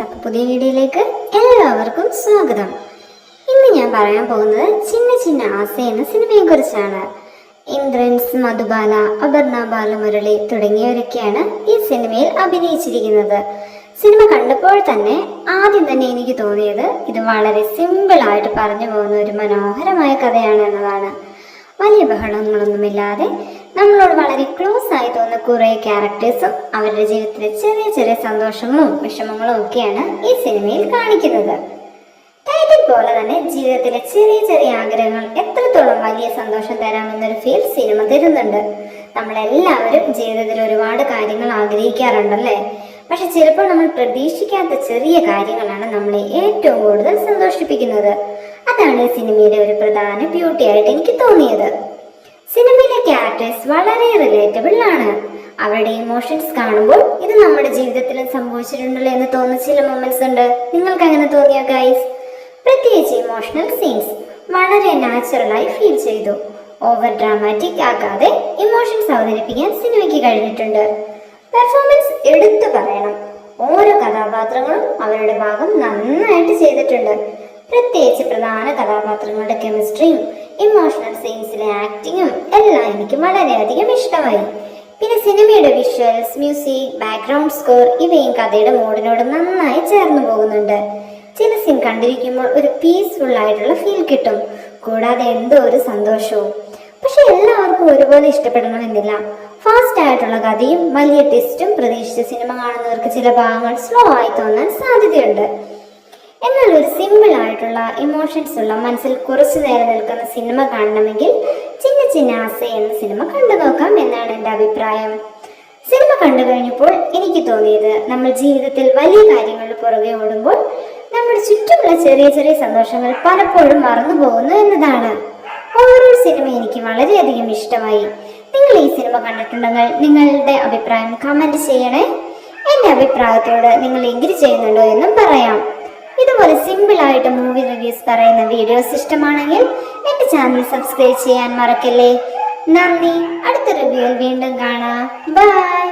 അപ്പോൾ പുതിയ വീഡിയോയിലേക്ക് എല്ലാവർക്കും സ്വാഗതം. ഇന്ന് ഞാൻ പറയാൻ പോകുന്നത് ചിന്ന ചിന്ന ആസ എന്ന സിനിമയെ കുറിച്ചാണ്. ഇന്ദ്രൻസ്, മധുബാല, അപർണ ബാലമുരളി തുടങ്ങിയവരൊക്കെയാണ് ഈ സിനിമയിൽ അഭിനയിച്ചിരിക്കുന്നത്. സിനിമ കണ്ടപ്പോൾ തന്നെ ആദ്യം തന്നെ എനിക്ക് തോന്നിയത് ഇത് വളരെ സിമ്പിളായിട്ട് പറഞ്ഞു പോകുന്ന ഒരു മനോഹരമായ കഥയാണ് എന്നതാണ്. വലിയ ബഹളങ്ങളൊന്നുമില്ലാതെ നമ്മളോട് വളരെ ക്ലോസ് ആയി തോന്നുന്ന കുറേ ക്യാരക്ടേഴ്സും അവരുടെ ജീവിതത്തിലെ ചെറിയ ചെറിയ സന്തോഷങ്ങളും വിഷമങ്ങളും ഒക്കെയാണ് ഈ സിനിമയിൽ കാണിക്കുന്നത്. ടൈറ്റിൽ പോലെ തന്നെ ജീവിതത്തിലെ ചെറിയ ചെറിയ ആഗ്രഹങ്ങൾ എത്രത്തോളം വലിയ സന്തോഷം തരാമെന്നൊരു ഫീൽ സിനിമ തരുന്നുണ്ട്. നമ്മളെല്ലാവരും ജീവിതത്തിൽ ഒരുപാട് കാര്യങ്ങൾ ആഗ്രഹിക്കാറുണ്ടല്ലേ, പക്ഷെ ചിലപ്പോൾ നമ്മൾ പ്രതീക്ഷിക്കാത്ത ചെറിയ കാര്യങ്ങളാണ് നമ്മളെ ഏറ്റവും കൂടുതൽ സന്തോഷിപ്പിക്കുന്നത്. അതാണ് ഈ സിനിമയുടെ ഒരു പ്രധാന ബ്യൂട്ടി ആയിട്ട് എനിക്ക് തോന്നിയത്. സിനിമയിലെ ക്യാരക്ടേഴ്സ് വളരെ റിലേറ്റബിൾ ആണ്. അവരുടെ ഇമോഷൻസ് കാണുമ്പോൾ ഇത് നമ്മുടെ ജീവിതത്തിലും സംഭവിച്ചിട്ടുണ്ടല്ലോ എന്ന് തോന്നുന്ന ചില മൊമെന്റ്സ് ഉണ്ട്. നിങ്ങൾക്ക് അങ്ങനെ തോന്നിയോ ഗൈസ്? പ്രത്യേകിച്ച് ഇമോഷണൽ സീൻസ് വളരെ നാച്ചുറലായി ഫീൽ ചെയ്തു. ഓവർ ഡ്രാമാറ്റിക് ആക്കാതെ ഇമോഷൻസ് അവതരിപ്പിക്കാൻ സിനിമയ്ക്ക് കഴിഞ്ഞിട്ടുണ്ട്. പെർഫോമൻസ് എടുത്തു പറയണം. ഓരോ കഥാപാത്രങ്ങളും അവരുടെ ഭാഗം നന്നായിട്ട് ചെയ്തിട്ടുണ്ട്. പ്രത്യേകിച്ച് പ്രധാന കഥാപാത്രങ്ങളുടെ കെമിസ്ട്രിയും ഇമോഷണൽ സീൻസിലെ ആക്ടിങ്ങും എല്ലാം എനിക്ക് വളരെയധികം ഇഷ്ടമായി. പിന്നെ സിനിമയുടെ വിഷ്വൽസ്, മ്യൂസിക്, ബാക്ക്ഗ്രൗണ്ട് സ്കോർ ഇവയും കഥയുടെ മൂഡിനോട് നന്നായി ചേർന്ന് പോകുന്നുണ്ട്. ചില സീൻ കണ്ടിരിക്കുമ്പോൾ ഒരു പീസ്ഫുൾ ആയിട്ടുള്ള ഫീൽ കിട്ടും, കൂടാതെ എന്തോ ഒരു സന്തോഷവും. പക്ഷെ എല്ലാവർക്കും ഒരുപോലെ ഇഷ്ടപ്പെടണമെന്നില്ല. ഫാസ്റ്റ് ആയിട്ടുള്ള കഥയും വലിയ ടെസ്റ്റും പ്രതീക്ഷിച്ച സിനിമ കാണുന്നവർക്ക് ചില ഭാഗങ്ങൾ സ്ലോ ആയി തോന്നാൻ സാധ്യതയുണ്ട്. എന്നാൽ ഒരു സിമ്പിൾ ആയിട്ടുള്ള ഇമോഷൻസ് ഉള്ള മനസ്സിൽ കുറച്ചു നേരം നിൽക്കുന്ന സിനിമ കാണണമെങ്കിൽ ചിന്ന ചിന്ന ആസ എന്ന സിനിമ കണ്ടു നോക്കാം എന്നാണ് എൻ്റെ അഭിപ്രായം. സിനിമ കണ്ടു കഴിഞ്ഞപ്പോൾ എനിക്ക് തോന്നിയത് നമ്മൾ ജീവിതത്തിൽ വലിയ കാര്യങ്ങളുടെ പുറകെ ഓടുമ്പോൾ നമ്മുടെ ചുറ്റുമുള്ള ചെറിയ ചെറിയ സന്തോഷങ്ങൾ പലപ്പോഴും മറന്നു പോകുന്നു എന്നതാണ്. ഓവറോൾ സിനിമ എനിക്ക് വളരെയധികം ഇഷ്ടമായി. നിങ്ങൾ ഈ സിനിമ കണ്ടിട്ടുണ്ടെങ്കിൽ നിങ്ങളുടെ അഭിപ്രായം കമന്റ് ചെയ്യണേ. എൻ്റെ അഭിപ്രായത്തോട് നിങ്ങൾ എഗ്രി ചെയ്യുന്നുണ്ടോ എന്നും പറയാം. ഇതുപോലെ സിമ്പിൾ ആയിട്ട് മൂവി റിവ്യൂസ് പറയുന്ന വീഡിയോസ് ഇഷ്ടമാണെങ്കിൽ എൻ്റെ ചാനൽ സബ്സ്ക്രൈബ് ചെയ്യാൻ മറക്കല്ലേ. നന്ദി. അടുത്ത റിവ്യൂവിൽ വീണ്ടും കാണാം. ബൈ.